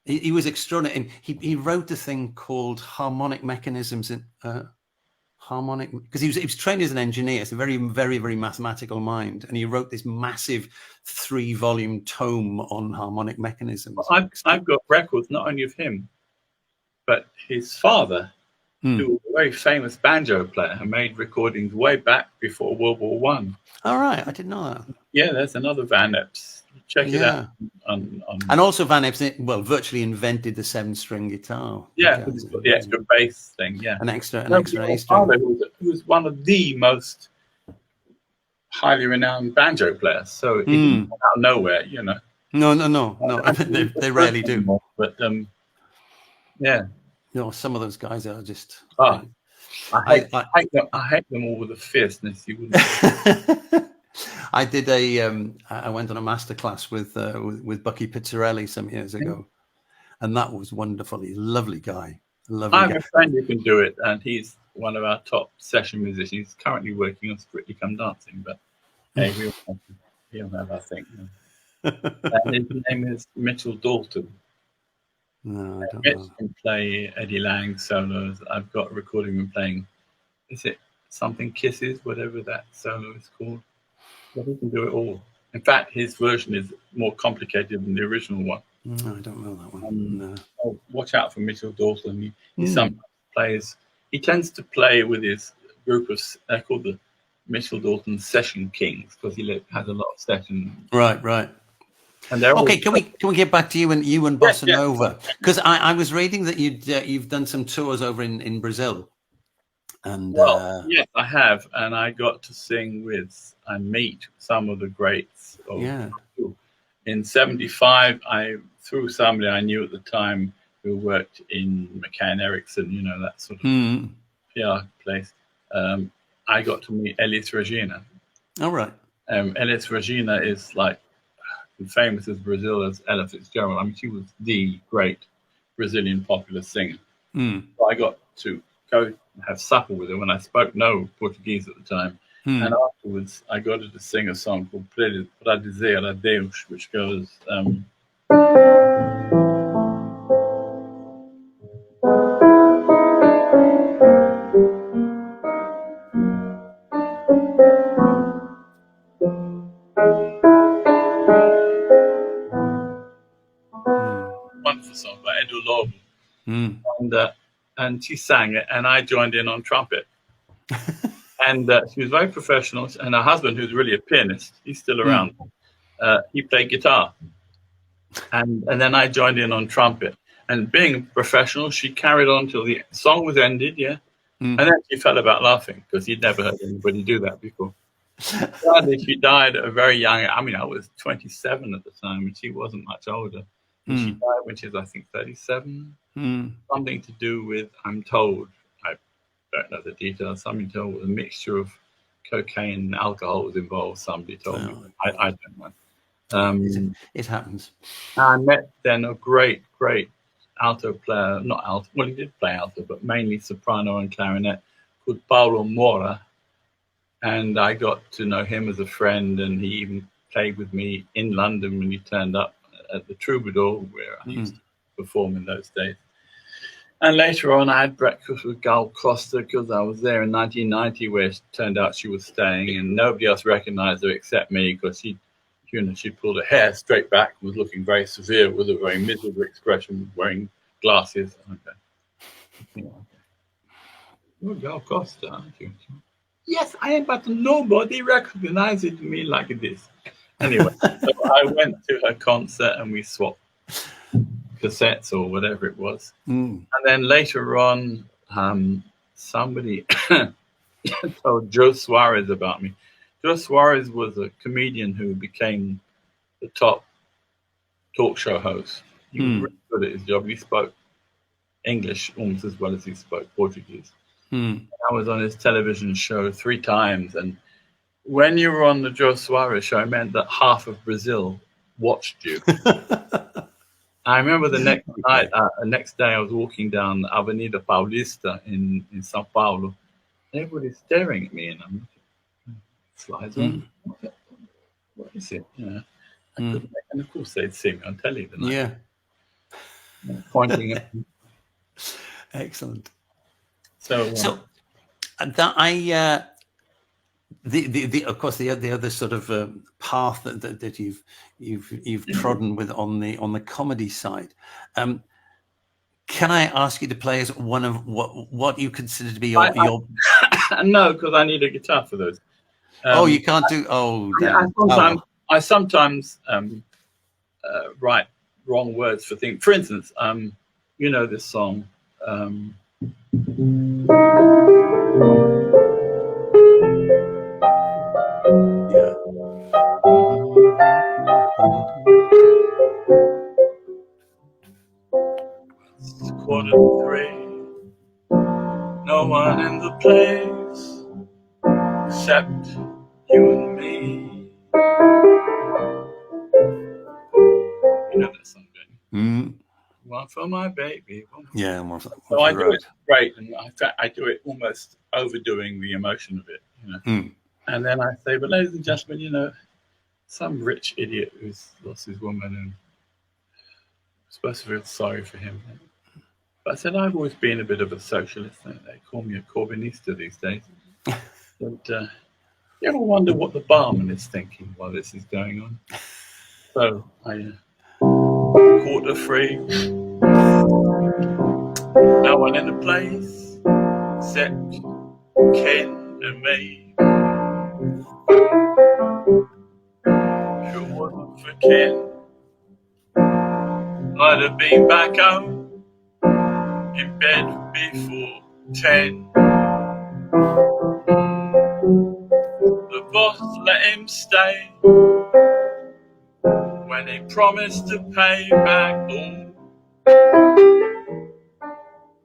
He was extraordinary. And he wrote a thing called harmonic mechanisms in harmonic, because he was trained as an engineer. It's a very, very, very mathematical mind, and he wrote this massive 3-volume tome on harmonic mechanisms. I've got records not only of him, but his father, who was a very famous banjo player and made recordings way back before World War One. All right, I didn't know that. Yeah, there's another Van Epps. Check it out. On and also Van Epps, virtually invented the 7-string guitar. Yeah, it's got the extra bass thing. Yeah, an extra A string. Who was one of the most highly renowned banjo players. So it didn't come out of nowhere, you know. No. they rarely do. Anymore, but yeah. No, some of those guys are just. I hate them all with a fierceness. You wouldn't. I did I went on a masterclass with Bucky Pizzarelli some years ago, and that was wonderful. He's a lovely guy. I have a friend who can do it, and he's one of our top session musicians. He's currently working on Strictly Come Dancing, but hey, he'll have our thing. And his name is Mitchell Dalton. No, I don't Mitch know. can play Eddie Lang solos. I've got a recording of him playing. Is it something Kisses, whatever that solo is called? But he can do it all. In fact, his version is more complicated than the original one. No, I don't know that one. No. Oh, watch out for Mitchell Dalton. He sometimes plays. He tends to play with his group of. They're called the Mitchell Dalton Session Kings because he has a lot of sessions. Right. And they're okay. Can we get back to you and Bossa Nova? Because I was reading that you've done some tours over in Brazil. And yes, I have, and I got to sing with and meet some of the greats. In '75, through somebody I knew at the time who worked in McCann Erickson, you know, that sort of PR place. I got to meet Elis Regina. All right. Elis Regina is like famous as Brazil as Ella Fitzgerald. I mean, she was the great Brazilian popular singer. So I got to go have supper with her when I spoke no Portuguese at the time. And afterwards, I got her to sing a song called Pra Dizer Adeus, which goes... wonderful song by Edu Lobo. And she sang it, and I joined in on trumpet. And she was very professional. And her husband, who's really a pianist, he's still around. He played guitar. And then I joined in on trumpet. And being a professional, she carried on till the song was ended, And then she fell about laughing because he'd never heard anybody do that before. Sadly, she died at a very young... I mean, I was 27 at the time, and she wasn't much older. She died when she was, I think, 37. Something to do with, I'm told, I don't know the details, something to do with a mixture of cocaine and alcohol was involved, somebody told me. I don't know. It happens. I met then a great alto player, not alto, well, he did play alto, but mainly soprano and clarinet, called Paulo Moura. And I got to know him as a friend, and he even played with me in London when he turned up at the Troubadour, where I used to perform in those days. And later on, I had breakfast with Gal Costa because I was there in 1990, where it turned out she was staying, and nobody else recognized her except me because she pulled her hair straight back, was looking very severe with a very miserable expression, wearing glasses. You're Gal Costa, aren't you? Yes, I am, but nobody recognizes me like this. Anyway, so I went to her concert and we swapped cassettes or whatever it was. And then later on, somebody told Joe Suarez about me. Joe Suarez was a comedian who became the top talk show host. He was really good at his job. He spoke English almost as well as he spoke Portuguese. I was on his television show 3 times, and when you were on the Joe Suarez show, it meant that half of Brazil watched you. I remember the next day, I was walking down Avenida Paulista in São Paulo. Everybody's staring at me, and I'm looking, slides on. What is it? And of course, they'd see me on telly the night. Pointing at me. Excellent. So that the of course the other sort of path that you've trodden with on the comedy side. Can I ask you to play us one of what you consider to be your No, because I need a guitar for those. You can't do. Oh, damn. I sometimes write wrong words for things. For instance, you know this song. Yeah. It's 2:45. No one in the place except you and me. You know that song, don't you? One for my baby. Yeah, one for so I do it great, and I do it almost overdoing the emotion of it, you know. And then I say, but ladies and gentlemen, you know, some rich idiot who's lost his woman and supposed to feel sorry for him. But I said, I've always been a bit of a socialist. They call me a Corbynista these days. But you ever wonder what the barman is thinking while this is going on? So I 2:45. No one in the place except Ken and me. If it wasn't for Ken, I'd have been back home in bed before 10. The boss let him stay when he promised to pay back all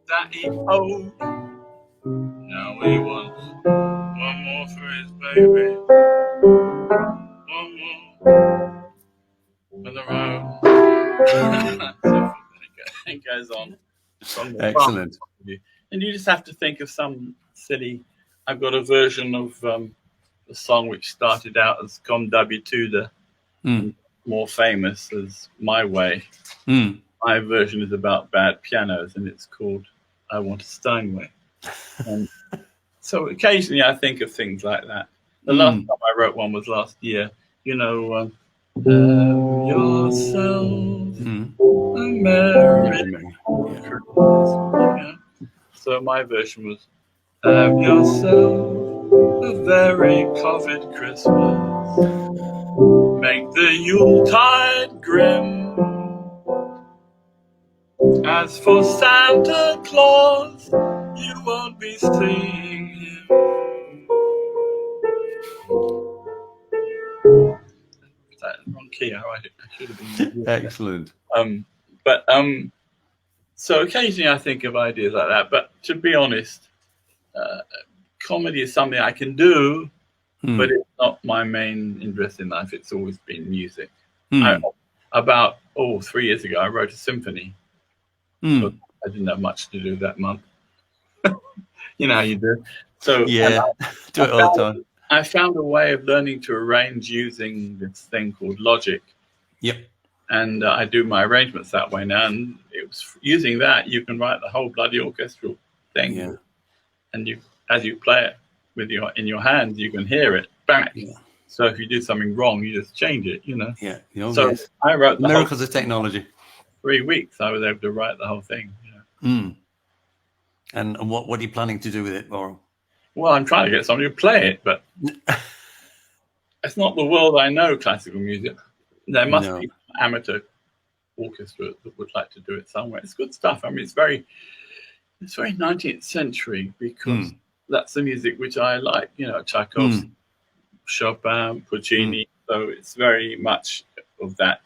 that he owed. Now he wants one more for his baby, one more for the road. So it goes on. Excellent. And you just have to think of some silly. I've got a version of the song which started out as Comme d'habitude, more famous as My Way. My version is about bad pianos, and it's called I Want a Steinway. And so occasionally I think of things like that. The last time I wrote one was last year. You know, have yourself a merry Christmas. Yeah. So my version was, have yourself a very COVID Christmas. Make the Yuletide grim. As for Santa Claus, you won't be seeing him. That's wrong key. I should have been. Excellent. So occasionally I think of ideas like that. But to be honest, comedy is something I can do, but it's not my main interest in life. It's always been music. About 3 years ago, I wrote a symphony. But I didn't have much to do that month. You know how you do. So yeah, do it all the time. I found a way of learning to arrange using this thing called Logic. Yep. And I do my arrangements that way now. And it was using that you can write the whole bloody orchestral thing. Yeah. And you, as you play it with in your hands, you can hear it back. Yeah. So if you do something wrong, you just change it. You know. Yeah. So I wrote the miracles of technology. 3 weeks, I was able to write the whole thing. Yeah. And what are you planning to do with it, Laurel? Well, I'm trying to get somebody to play it, but it's not the world I know, classical music. There must be an amateur orchestra that would like to do it somewhere. It's good stuff. I mean, it's very 19th century because that's the music which I like. You know, Tchaikovsky, Chopin, Puccini. So it's very much of that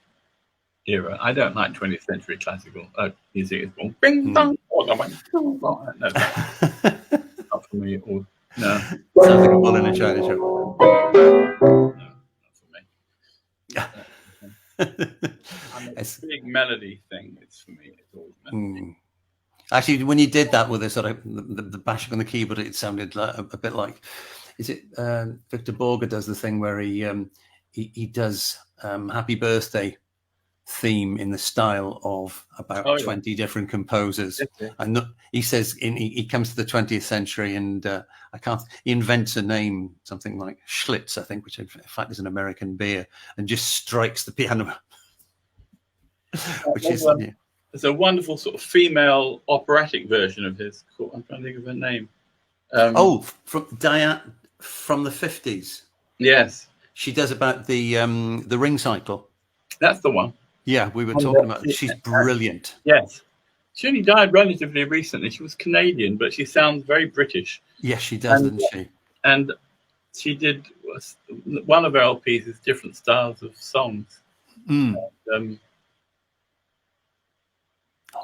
era. I don't like 20th century classical music. It's going bing bong. No, not for me. Or no, sounds like a bull in a china shop. No, not for me. It's a big melody thing. It's for me. It's always melody. Actually, when you did that with the sort of the bashing on the keyboard, it sounded like, a bit like. Is it Victor Borge does the thing where he does Happy Birthday theme in the style of about 20 different composers. Yes. And he says he comes to the 20th century and he invents a name, something like Schlitz, I think, which in fact is an American beer, and just strikes the piano. Which is there's a wonderful sort of female operatic version of his. I'm trying to think of her name. From Diane from the 50s. Yes, she does about the ring cycle. That's the one. Yeah, we were talking about. She's brilliant. Yes, she only died relatively recently. She was Canadian, but she sounds very British. Yes, she does, doesn't she? And she did one of her LPs is different styles of songs. And,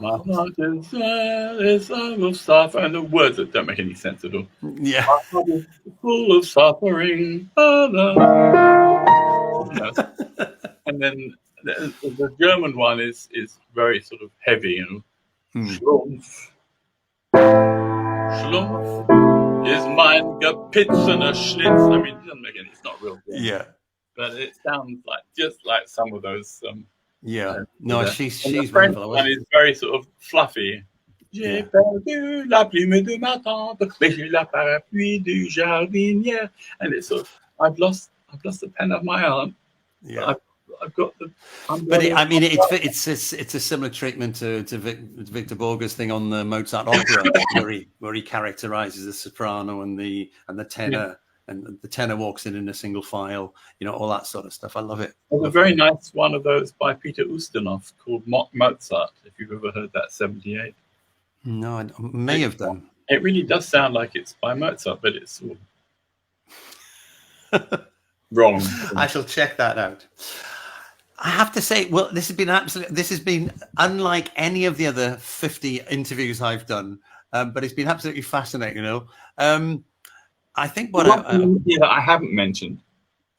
my heart is full of suffering, and the words that don't make any sense at all. Yeah. My heart is full of suffering. And then the German one is very sort of heavy, Schlumpf. Schlumpf is mein gepitzener Schlitz. I mean, it doesn't make any. It's not real good. Yeah. But it sounds just like some of those. No, she's the French one is very sort of fluffy. J'ai perdu la plume de ma tante, mais j'ai la parapluie du jardinier. And it's sort of, I've lost the pen of my aunt. Yeah. I've got the. It's a similar treatment to Victor Borge's thing on the Mozart opera, where he characterizes the soprano and the tenor, and the tenor walks in a single file, all that sort of stuff. I love it. There's a very nice one of those by Peter Ustinov called Mozart. If you've ever heard that, 78. No, I may have done. It really does sound like it's by Mozart, but it's wrong. I shall check that out. I have to say, well, this has been unlike any of the other 50 interviews I've done, but it's been absolutely fascinating. I think that I haven't mentioned.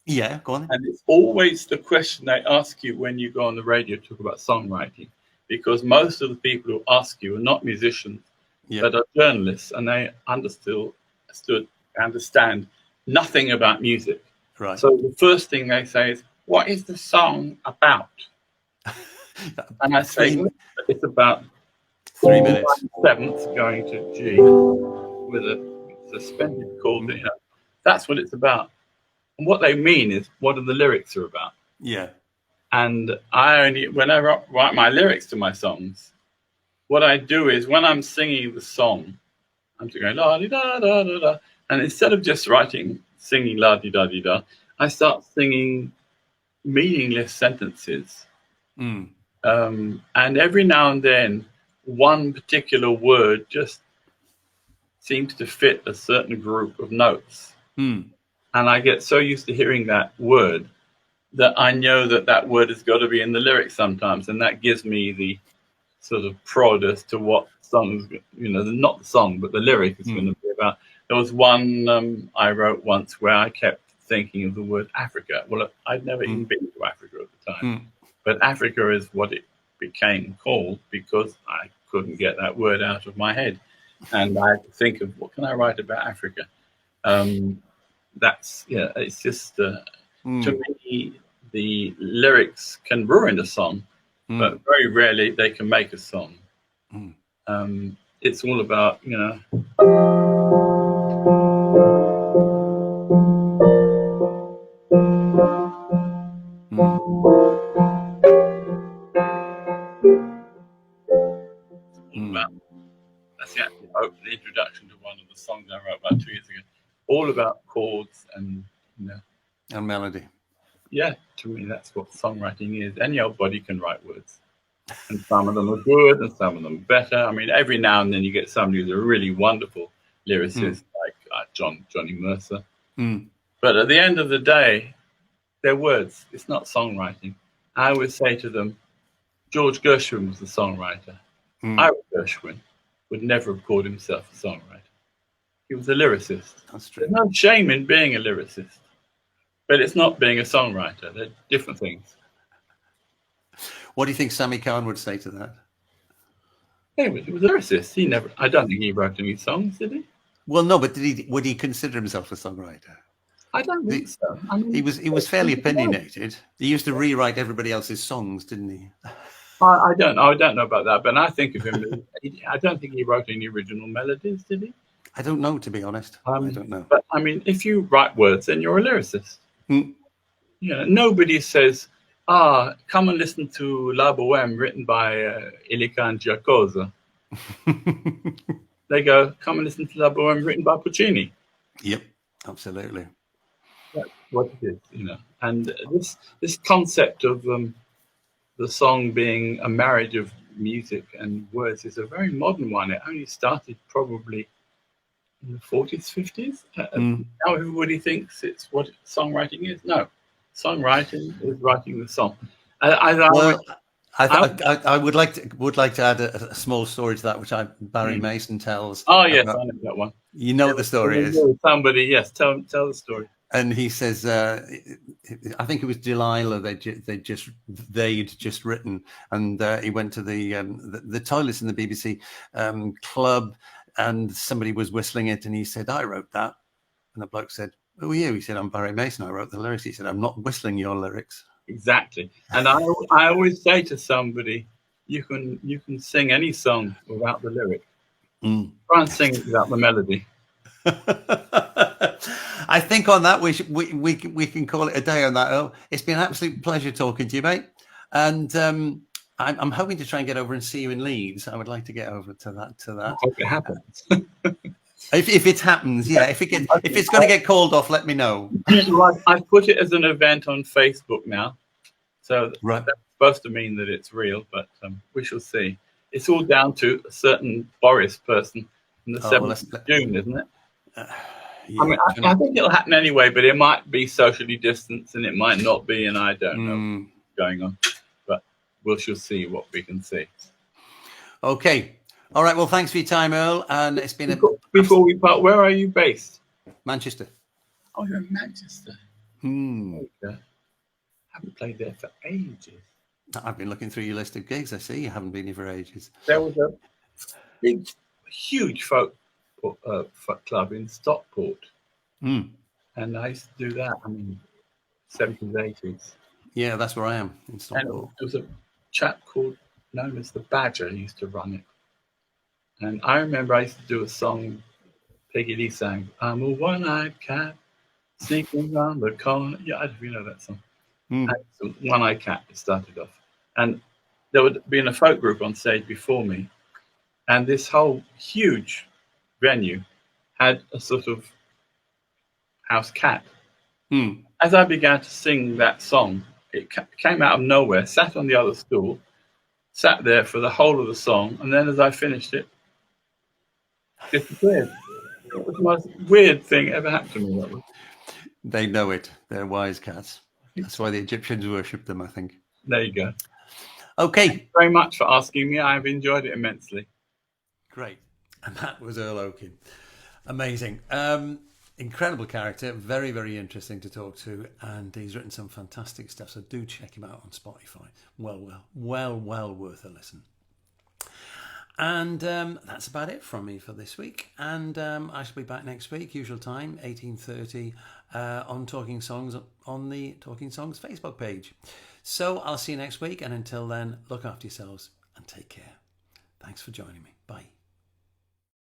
Yeah, go on. And it's always the question they ask you when you go on the radio to talk about songwriting, because most of the people who ask you are not musicians, but are journalists, and they understand nothing about music. Right. So the first thing they say is, "What is the song about?" And I say, "It's about 3 minutes. 7th going to G with a suspended chord. That's what it's about." And what they mean is, what are the lyrics are about? Yeah. And when I write my lyrics to my songs, what I do is when I'm singing the song, I'm just going la di da da da da, and instead of just singing la di da di da, I start singing meaningless sentences. And every now and then, one particular word just seems to fit a certain group of notes. And I get so used to hearing that word that I know that word has got to be in the lyrics sometimes. And that gives me the sort of prod as to what songs, not the song, but the lyric is going to be about. There was one I wrote once where I kept thinking of the word Africa. Well, I'd never even been to Africa at the time. But Africa is what it became called because I couldn't get that word out of my head. And I had to think of, what can I write about Africa? It's just, to me, the lyrics can ruin a song, but very rarely they can make a song. It's all about, that's the introduction to one of the songs I wrote about 2 years ago. All about chords and and melody. Yeah, to me that's what songwriting is. Any old body can write words, and some of them are good, and some of them are better. I mean, every now and then you get somebody who's a really wonderful lyricist, like Johnny Mercer. But at the end of the day, they're words. It's not songwriting. I would say to them, George Gershwin was the songwriter. Ira Gershwin would never have called himself a songwriter. He was a lyricist. That's true. There's no shame in being a lyricist, but it's not being a songwriter. They're different things. What do you think Sammy Cohen would say to that? He was a lyricist. I don't think he wrote any songs, did he? Well, no, but would he consider himself a songwriter? I don't think so. I mean, He was fairly opinionated. He used to rewrite everybody else's songs, didn't he? I don't know about that, but I think of him. I don't think he wrote any original melodies, did he? I don't know, to be honest. I don't know. But I mean, if you write words, then you're a lyricist. Mm. You know, nobody says, come and listen to La Bohème written by Ilican Giacosa. They go, come and listen to La Bohème written by Puccini. Yep, absolutely. That's what it is, you know. And this concept of the song being a marriage of music and words is a very modern one. It only started probably in the 40s, 50s. Now everybody thinks it's what songwriting is. No, songwriting is writing the song. I would like to add a small story to that, which Barry Mason tells. Oh yes, I know that one. You know what the story is. Somebody, yes, tell the story. And he says, I think it was Delilah. They'd just written, and he went to the toilets in the BBC club, and somebody was whistling it, and he said, "I wrote that." And the bloke said, "Who are you?" He said, "I'm Barry Mason. I wrote the lyrics." He said, "I'm not whistling your lyrics." Exactly. And I always say to somebody, you can sing any song without the lyric. Try and sing it without the melody. I think on that we can call it a day on that, Earl. It's been an absolute pleasure talking to you, mate. And I'm hoping to try and get over and see you in Leeds. I would like to get over to that. I hope it happens. If it happens, yeah. If it's going to get called off, let me know. I've put it as an event on Facebook now, so that's supposed to mean that it's real. But we shall see. It's all down to a certain Boris person on the 7th of June, isn't it? Yeah, I mean, I think it'll happen anyway, but it might be socially distanced and it might not be, and I don't know what's going on. But we shall see what we can see. Okay. All right. Well, thanks for your time, Earl. And it's been before we part, where are you based? Manchester. Oh, you're in Manchester. Okay. Haven't played there for ages. I've been looking through your list of gigs. I see you haven't been here for ages. There was a big, huge folk club in Stockport, and I used to do that. I mean, 70s, 80s. Yeah, that's where I am in Stockport. And there was a chap known as the Badger who used to run it. And I remember I used to do a song Peggy Lee sang, "I'm a one-eyed cat sneaking round the corner." Yeah, I don't know if you know that song. It's a one-eyed cat, it started off. And there would be in a folk group on stage before me. And this whole huge venue had a sort of house cat. As I began to sing that song, it came out of nowhere, sat on the other stool, sat there for the whole of the song, and then as I finished it, disappeared. It was the most weird thing ever happened to me. That was. They know it. They're wise cats. That's why the Egyptians worshipped them, I think. There you go. Okay. Thank you very much for asking me. I've enjoyed it immensely. Great. And that was Earl Okin. Amazing. Incredible character. Very, very interesting to talk to. And he's written some fantastic stuff. So do check him out on Spotify. Well worth a listen. And that's about it from me for this week. And I shall be back next week, usual time, 18:30, on Talking Songs on the Talking Songs Facebook page. So I'll see you next week. And until then, look after yourselves and take care. Thanks for joining me. Bye.